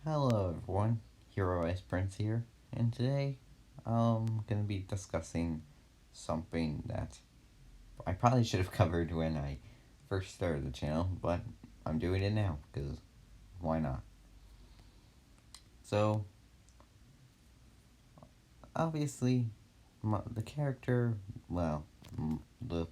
Hello everyone, Hero Ice Prince here, and today I'm going to be discussing something that I probably should have covered when I first started the channel, but I'm doing it now, because why not? So, obviously, the character, well, the,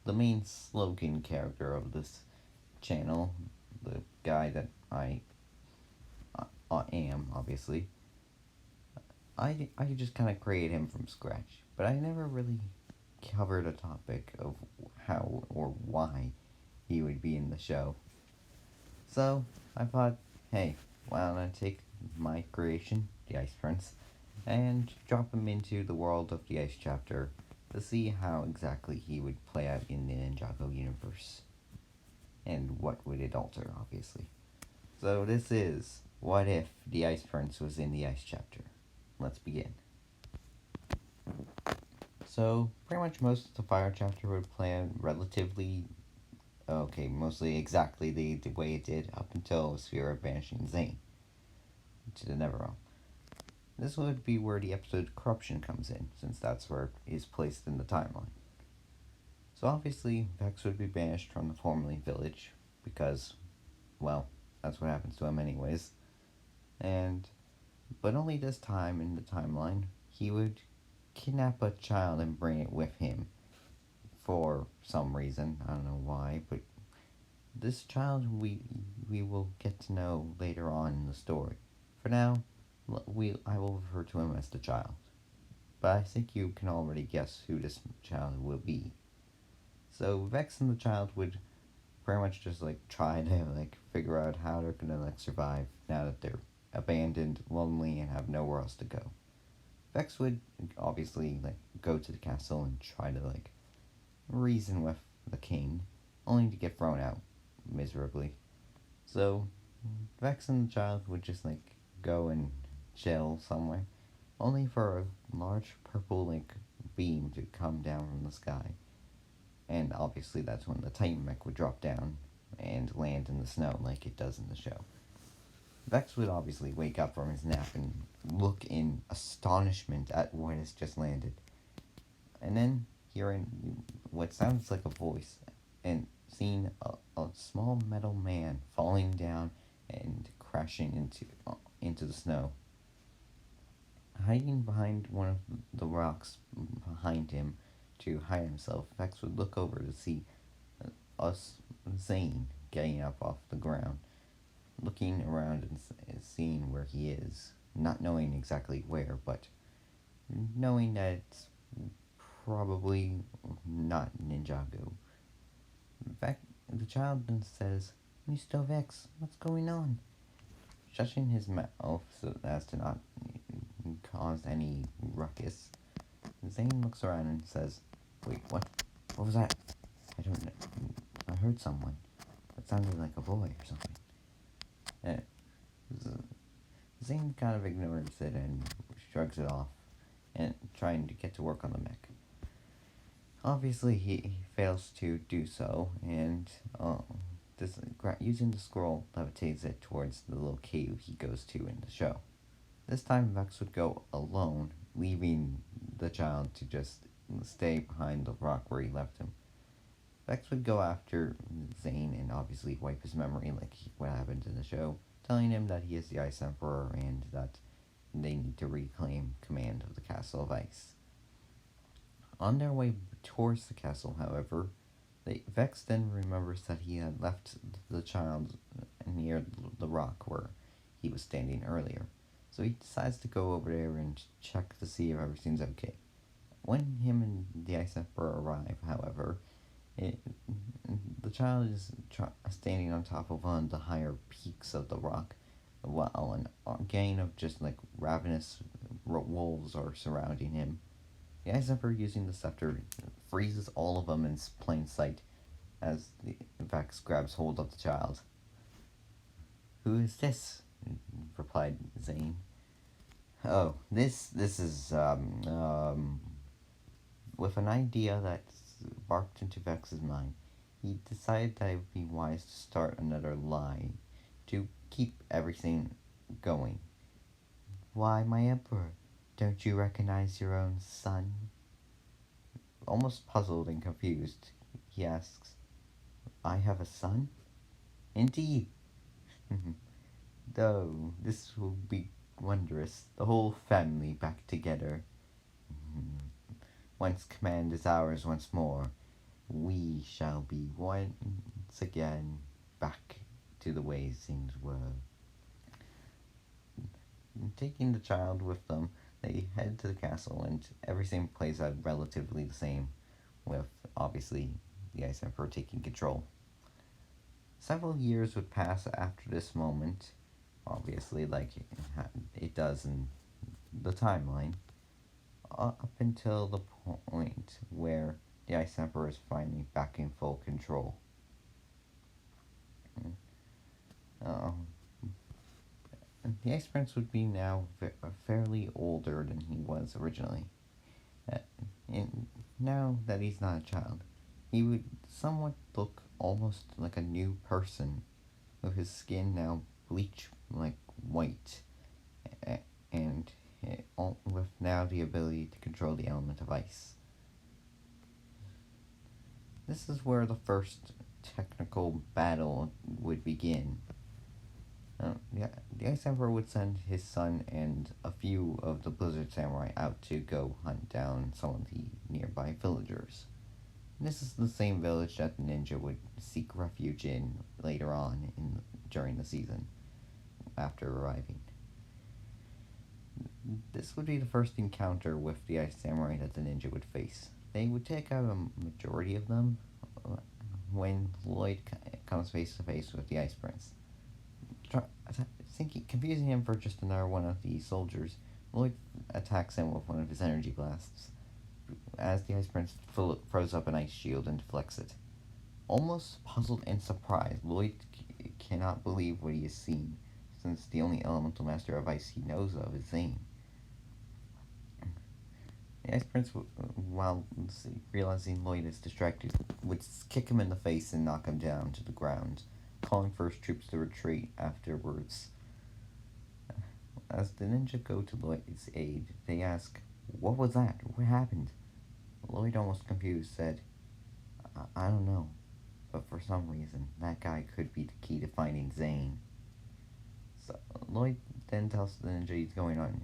the main slogan character of this channel, the guy that I am, obviously, I just kind of create him from scratch, but I never really covered a topic of how or why he would be in the show. So I thought, hey, why don't I take my creation, the Ice Prince, and drop him into the world of the Ice Chapter to see how exactly he would play out in the Ninjago universe. And what would it alter, obviously. So this is What If the Ice Prince was in the Ice Chapter. Let's begin. So, pretty much most of the Fire Chapter would play out relatively okay, mostly exactly the way it did up until Sphere of Vanishing Zane to the Neverrealm. This would be where the episode Corruption comes in, since that's where it is placed in the timeline. So obviously, Vex would be banished from the formerly village, because, well, that's what happens to him anyways. But only this time in the timeline, he would kidnap a child and bring it with him for some reason. I don't know why, but this child we will get to know later on in the story. For now, I will refer to him as the child. But I think you can already guess who this child will be. So Vex and the child would pretty much just try to figure out how they're gonna survive now that they're abandoned, lonely, and have nowhere else to go. Vex would obviously go to the castle and try to reason with the king, only to get thrown out miserably. So Vex and the child would just go and chill somewhere, only for a large purple beam to come down from the sky. And obviously that's when the Titan mech would drop down and land in the snow like it does in the show. Vex would obviously wake up from his nap and look in astonishment at what has just landed. And then hearing what sounds like a voice and seeing a small metal man falling down and crashing into the snow. Hiding behind one of the rocks behind him to hide himself, Vex would look over to see us, Zane, getting up off the ground, looking around and seeing where he is, not knowing exactly where, but knowing that it's probably not Ninjago. The child then says, "Mr. Vex, what's going on?" Shutting his mouth so as to not cause any ruckus, Zane looks around and says, "Wait, what? What was that? I don't know. I heard someone. That sounded like a boy or something." Zane kind of ignores it and shrugs it off, and trying to get to work on the mech. Obviously, he fails to do so, and using the scroll levitates it towards the little cave he goes to in the show. This time, Vex would go alone, leaving the child to just stay behind the rock where he left him. Vex would go after Zane and obviously wipe his memory like what happened in the show, telling him that he is the Ice Emperor and that they need to reclaim command of the Castle of Ice. On their way towards the castle, however, Vex then remembers that he had left the child near the rock where he was standing earlier. So he decides to go over there and check to see if everything's okay. When him and the Ice Emperor arrive, however, the child is standing on top of one of the higher peaks of the rock, while a gang of just ravenous wolves are surrounding him. The Ice Emperor, using the scepter, freezes all of them in plain sight as the Vex grabs hold of the child. "Who is this?" replied Zane. "Oh, this is, With an idea that barked into Vex's mind, he decided that it would be wise to start another lie to keep everything going. Why, my emperor, don't you recognize your own son? Almost puzzled and confused, he asks, I have a son? Indeed. Though, this will be wondrous. The whole family back together. Once command is ours once more, we shall be once again back to the way things were. Taking the child with them, they head to the castle, and everything plays out relatively the same, with obviously the Ice Emperor taking control. Several years would pass after this moment, obviously, like it does in the timeline, up until the point where the Ice Emperor is finally back in full control. The Ice Prince would be now fairly older than he was originally. And now that he's not a child, he would somewhat look almost like a new person, with his skin now bleached like white, and with now the ability to control the element of ice. This is where the first technical battle would begin. The Ice Emperor would send his son and a few of the Blizzard Samurai out to go hunt down some of the nearby villagers. This is the same village that the ninja would seek refuge in later on during the season, after arriving. This would be the first encounter with the Ice Samurai that the ninja would face. They would take out a majority of them when Lloyd comes face to face with the Ice Prince. Confusing him for just another one of the soldiers, Lloyd attacks him with one of his energy blasts, as the Ice Prince throws up an ice shield and deflects it. Almost puzzled and surprised, Lloyd cannot believe what he has seen, since the only elemental master of ice he knows of is Zane. The Ice Prince, while realizing Lloyd is distracted, would kick him in the face and knock him down to the ground, calling for his troops to retreat afterwards. As the ninja go to Lloyd's aid, they ask, What was that? What happened? Lloyd, almost confused, said, I don't know, but for some reason, that guy could be the key to finding Zane. So Lloyd then tells the ninja he's going on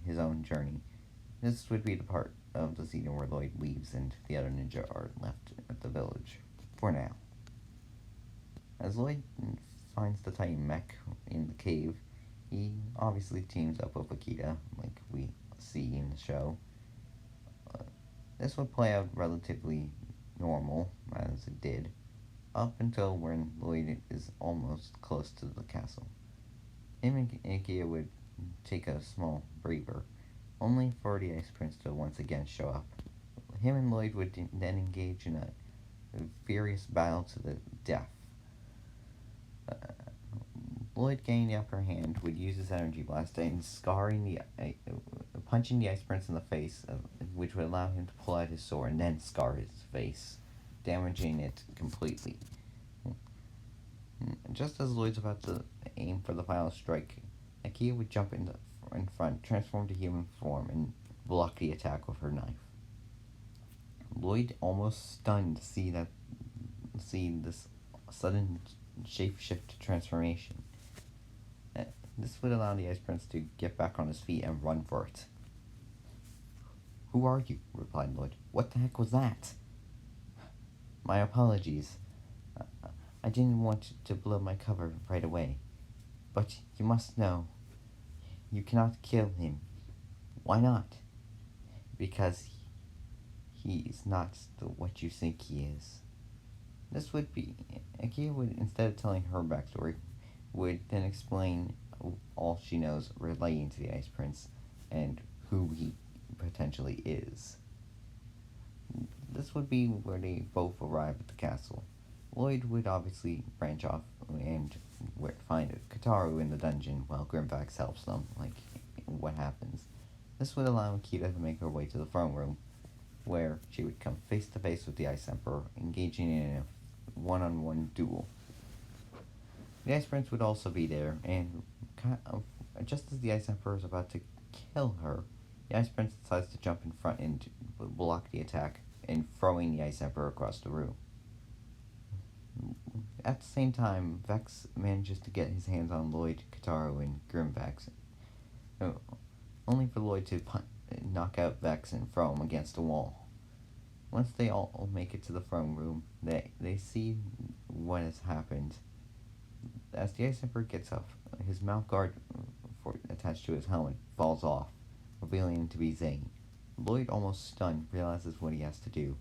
his own journey. This would be the part of the scene where Lloyd leaves and the other ninja are left at the village, for now. As Lloyd finds the Titan mech in the cave, he obviously teams up with Akita, like we see in the show. This would play out relatively normal, as it did, up until when Lloyd is almost close to the castle. Him and Akita would take a small breather, only for the Ice Prince to once again show up. Him and Lloyd would then engage in a furious battle to the death. Lloyd gaining the upper hand would use his energy blast and punching the Ice Prince in the face, which would allow him to pull out his sword and then scar his face, damaging it completely. Just as Lloyd's about to aim for the final strike, Akita would jump in front, transform to human form, and block the attack with her knife. Lloyd, almost stunned to see this sudden shapeshift transformation. This would allow the Ice Prince to get back on his feet and run for it. Who are you? Replied Lloyd. What the heck was that? My apologies. I didn't want to blow my cover right away. But you must know, you cannot kill him. Why not? Because he is not what you think he is. This would be... Akira would, instead of telling her backstory, would then explain all she knows relating to the Ice Prince and who he potentially is. This would be where they both arrive at the castle. Lloyd would obviously branch off and find Kataru in the dungeon while Grimvax helps them, like what happens. This would allow Akita to make her way to the throne room, where she would come face to face with the Ice Emperor, engaging in a one-on-one duel. The Ice Prince would also be there, and just as the Ice Emperor is about to kill her, the Ice Prince decides to jump in front and block the attack and throwing the Ice Emperor across the room. At the same time, Vex manages to get his hands on Lloyd, Kataro, and Grimvex, only for Lloyd to knock out Vex and throw him against the wall. Once they all make it to the throne room, they see what has happened. As the Ice Emperor gets up, his mouth guard attached to his helmet falls off, revealing him to be Zane. Lloyd, almost stunned, realizes what he has to do.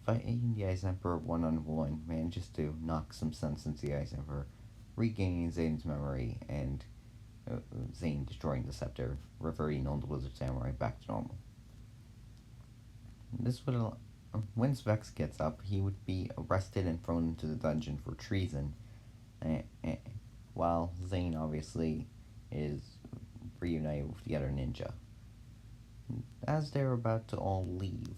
Fighting the Ice Emperor one-on-one, manages to knock some sense into the Ice Emperor, regaining Zane's memory, and Zane destroying the scepter, reverting all the Wizard Samurai back to normal. This would allow, once Vex gets up, he would be arrested and thrown into the dungeon for treason, while Zane obviously is reunited with the other ninja. As they're about to all leave,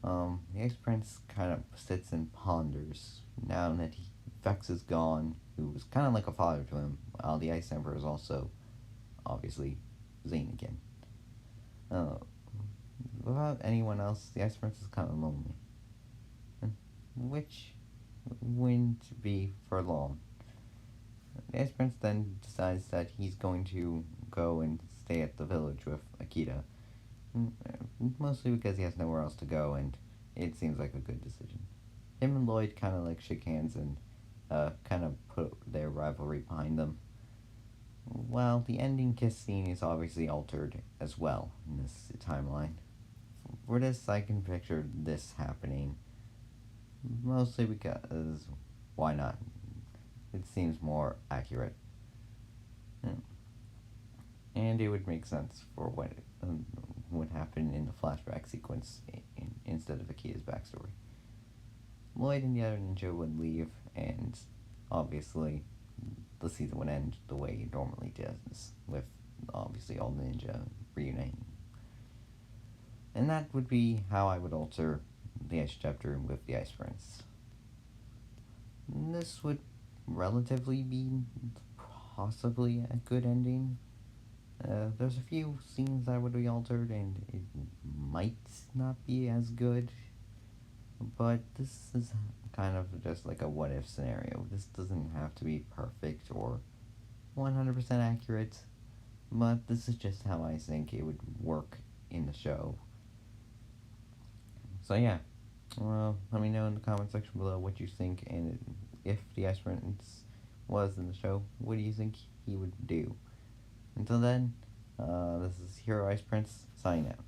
the Ice Prince kind of sits and ponders, now that Vex is gone, who was kind of like a father to him, while the Ice Emperor is also, obviously, Zane again. Without anyone else, the Ice Prince is kind of lonely. Which wouldn't be for long. The Ice Prince then decides that he's going to go and stay at the village with Akita, mostly because he has nowhere else to go, and it seems like a good decision. Him and Lloyd kind of like shake hands and kind of put their rivalry behind them. Well, the ending kiss scene is obviously altered as well in this timeline. For this, I can picture this happening, mostly because why not? It seems more accurate. And it would make sense for what would happen in the flashback sequence instead of Akita's backstory. Lloyd and the other ninja would leave, and obviously the season would end the way it normally does, with obviously all the ninja reuniting. And that would be how I would alter the Ice chapter with the Ice Prince. This would relatively be possibly a good ending. There's a few scenes that would be altered, and it might not be as good, but this is kind of just like a what-if scenario. This doesn't have to be perfect or 100% accurate, but this is just how I think it would work in the show. So yeah, let me know in the comment section below what you think, and if the Ice Prince was in the show, what do you think he would do? Until then, this is Hero Ice Prince, signing out.